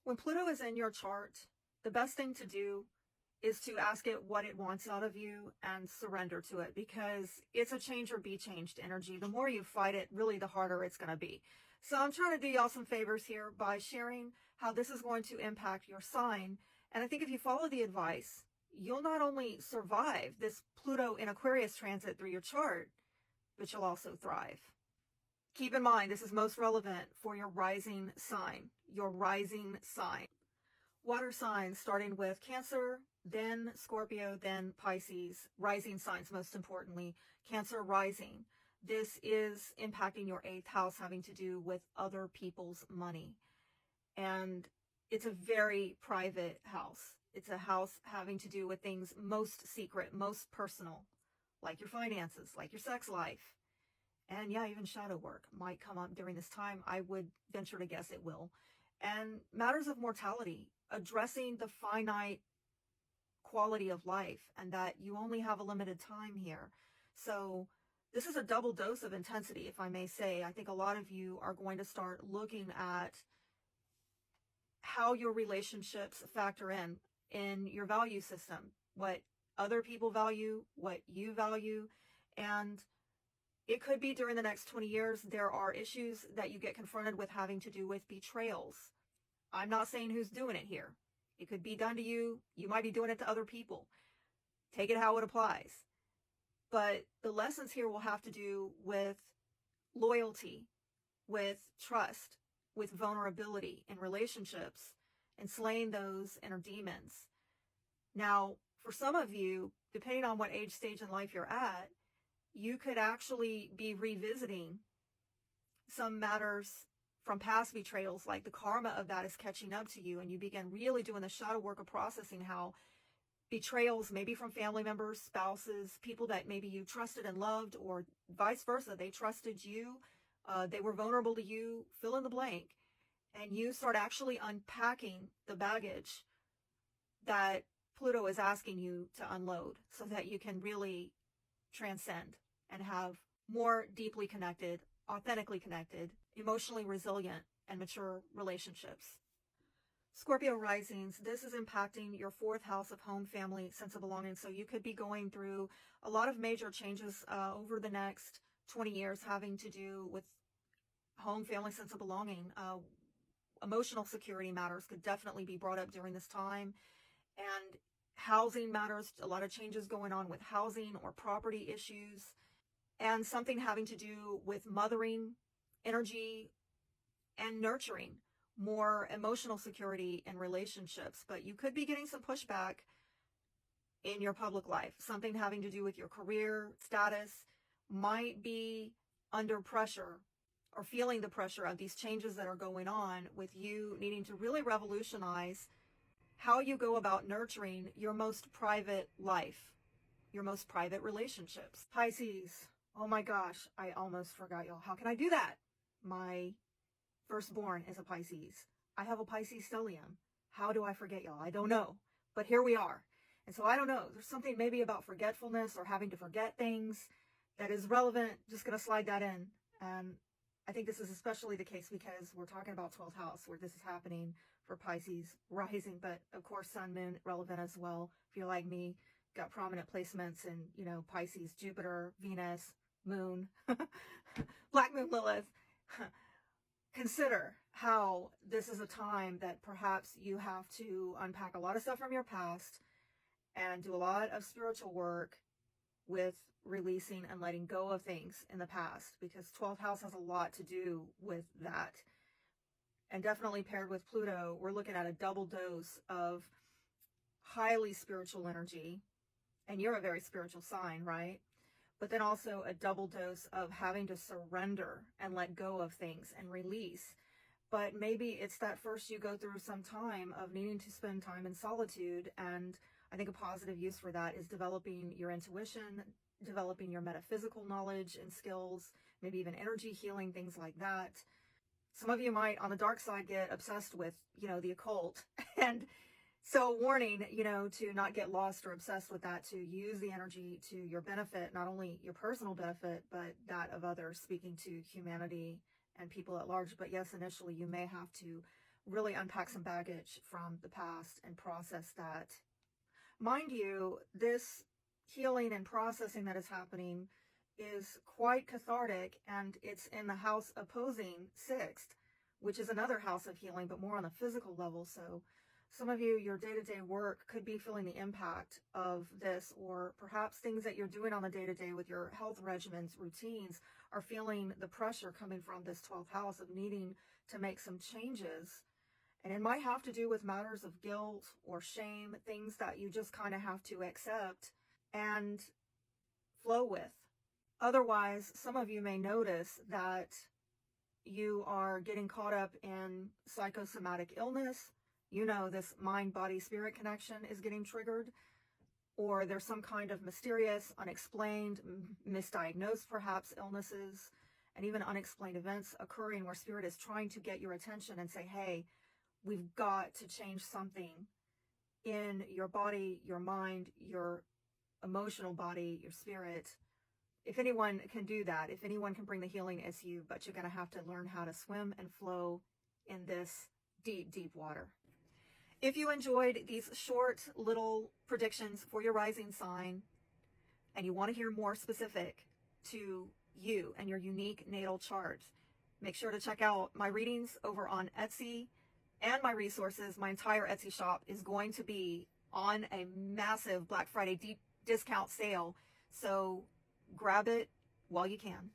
When Pluto is in your chart, the best thing to do is to ask it what it wants out of you and surrender to it, because it's a change or be changed energy. The more you fight it, really the harder it's going to be. So I'm trying to do y'all some favors here by sharing how this is going to impact your sign. And I think if you follow the advice, you'll not only survive this Pluto in Aquarius transit through your chart, but you'll also thrive. Keep in mind, this is most relevant for your rising sign, Water signs, starting with Cancer, then Scorpio, then Pisces, rising signs most importantly, Cancer rising. This is impacting your 8th house, having to do with other people's money. And it's a very private house. It's a house having to do with things most secret, most personal, like your finances, like your sex life. And yeah, even shadow work might come up during this time. I would venture to guess it will. And matters of mortality, addressing the finite quality of life and that you only have a limited time here. So this is a double dose of intensity, if I may say. I think a lot of you are going to start looking at how your relationships factor in your value system, what other people value, what you value. And it could be during the next 20 years, there are issues that you get confronted with having to do with betrayals. I'm not saying who's doing it here. It could be done to you. You might be doing it to other people. Take it how it applies. But the lessons here will have to do with loyalty, with trust, with vulnerability in relationships, and slaying those inner demons. Now, for some of you, depending on what age stage in life you're at, you could actually be revisiting some matters from past betrayals, like the karma of that is catching up to you, and you begin really doing the shadow work of processing how betrayals, maybe from family members, spouses, people that maybe you trusted and loved, or vice versa, they trusted you, they were vulnerable to you, fill in the blank, and you start actually unpacking the baggage that Pluto is asking you to unload so that you can really transcend and have more deeply connected, authentically connected, emotionally resilient, and mature relationships. Scorpio risings, this is impacting your 4th house of home, family, sense of belonging. So you could be going through a lot of major changes over the next 20 years having to do with home, family, sense of belonging. Emotional security matters could definitely be brought up during this time. And housing matters, a lot of changes going on with housing or property issues. And something having to do with mothering, energy, and nurturing, more emotional security in relationships. But you could be getting some pushback in your public life. Something having to do with your career status might be under pressure or feeling the pressure of these changes that are going on, with you needing to really revolutionize how you go about nurturing your most private life, your most private relationships. Pisces. Oh my gosh, I almost forgot, y'all. How can I do that? My firstborn is a Pisces. I have a Pisces stellium. How do I forget, y'all? I don't know. But here we are. And so I don't know. There's something maybe about forgetfulness or having to forget things that is relevant. Just going to slide that in. And I think this is especially the case because we're talking about 12th house where this is happening for Pisces rising. But of course, sun, moon relevant as well. If you're like me, got prominent placements in, Pisces, Jupiter, Venus, moon, black moon Lilith. Consider how this is a time that perhaps you have to unpack a lot of stuff from your past and do a lot of spiritual work with releasing and letting go of things in the past, because 12th house has a lot to do with that. And definitely paired with Pluto, we're looking at a double dose of highly spiritual energy. And you're a very spiritual sign, right? But then also a double dose of having to surrender and let go of things and release. But maybe it's that first you go through some time of needing to spend time in solitude. And I think a positive use for that is developing your intuition, developing your metaphysical knowledge and skills, maybe even energy healing, things like that. Some of you might, on the dark side, get obsessed with, the occult. And so warning, to not get lost or obsessed with that, to use the energy to your benefit, not only your personal benefit, but that of others, speaking to humanity and people at large. But yes, initially you may have to really unpack some baggage from the past and process that. Mind you, this healing and processing that is happening is quite cathartic, and it's in the house opposing 6th, which is another house of healing, but more on a physical level. So some of you, your day-to-day work could be feeling the impact of this, or perhaps things that you're doing on the day-to-day with your health regimens, routines, are feeling the pressure coming from this 12th house of needing to make some changes. And it might have to do with matters of guilt or shame, things that you just kind of have to accept and flow with. Otherwise, some of you may notice that you are getting caught up in psychosomatic illness. You know, this mind, body, spirit connection is getting triggered, or there's some kind of mysterious, unexplained, misdiagnosed perhaps illnesses, and even unexplained events occurring where spirit is trying to get your attention and say, hey, we've got to change something in your body, your mind, your emotional body, your spirit. If anyone can do that, if anyone can bring the healing, it's you, but you're going to have to learn how to swim and flow in this deep, deep water. If you enjoyed these short little predictions for your rising sign, and you want to hear more specific to you and your unique natal chart, make sure to check out my readings over on Etsy and my resources. My entire Etsy shop is going to be on a massive Black Friday deep discount sale, so grab it while you can.